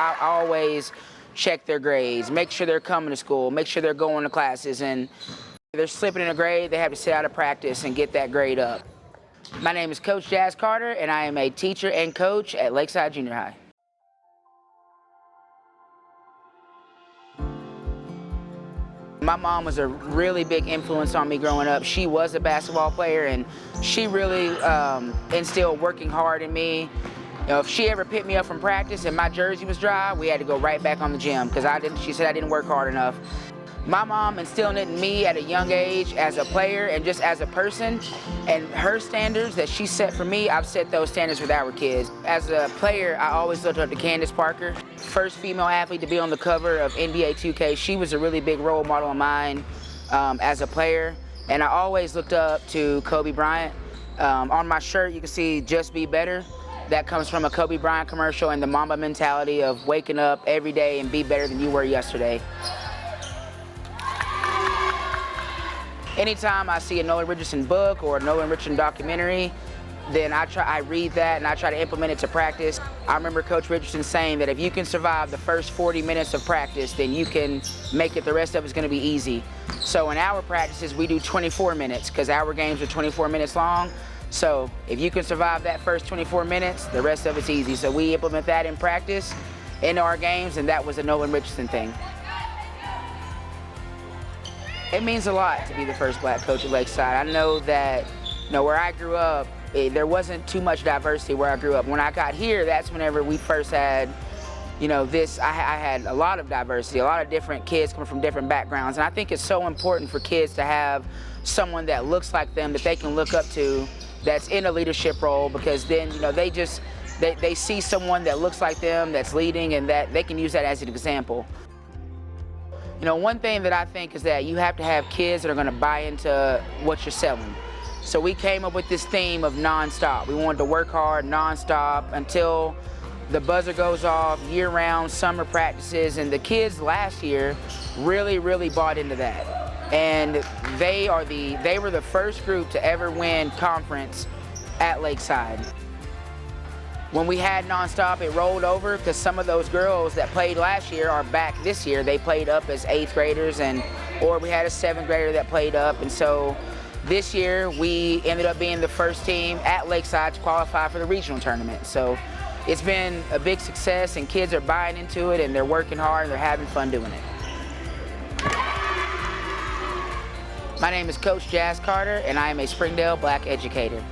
I always check their grades, make sure they're coming to school, make sure they're going to classes, and if they're slipping in a grade, they have to sit out of practice and get that grade up. My name is Coach Jazz Carter, and I am a teacher and coach at Lakeside Junior High. My mom was a really big influence on me growing up. She was a basketball player, and she really instilled working hard in me. You know, if she ever picked me up from practice and my jersey was dry, we had to go right back on the gym because she said I didn't work hard enough. My mom instilled it in me at a young age as a player and just as a person, and her standards that she set for me, I've set those standards with our kids. As a player, I always looked up to Candace Parker, first female athlete to be on the cover of NBA 2K. She was a really big role model of mine as a player, and I always looked up to Kobe Bryant. On my shirt, you can see "Just Be Better." That comes from a Kobe Bryant commercial and the Mamba mentality of waking up every day and be better than you were yesterday. Anytime I see a Nolan Richardson book or a Nolan Richardson documentary, then I read that and I try to implement it to practice. I remember Coach Richardson saying that if you can survive the first 40 minutes of practice, then you can make it, the rest of it's gonna be easy. So in our practices, we do 24 minutes because our games are 24 minutes long. So if you can survive that first 24 minutes, the rest of it's easy. So we implement that in practice, in our games, and that was a Nolan Richardson thing. It means a lot to be the first black coach at Lakeside. I know that, where I grew up, there wasn't too much diversity where I grew up. When I got here, that's whenever we first had, I had a lot of diversity, a lot of different kids coming from different backgrounds. And I think it's so important for kids to have someone that looks like them, that they can look up to, that's in a leadership role, because then, they see someone that looks like them, that's leading, and that they can use that as an example. One thing that I think is that you have to have kids that are going to buy into what you're selling. So we came up with this theme of nonstop. We wanted to work hard nonstop until the buzzer goes off, year-round, summer practices, and the kids last year really, really bought into that. And they were the first group to ever win conference at Lakeside. When we had nonstop, it rolled over because some of those girls that played last year are back this year. They played up as 8th graders, or we had a 7th grader that played up. And so this year, we ended up being the first team at Lakeside to qualify for the regional tournament. So it's been a big success, and kids are buying into it, and they're working hard, and they're having fun doing it. My name is Coach Jazz Carter, and I am a Springdale Black educator.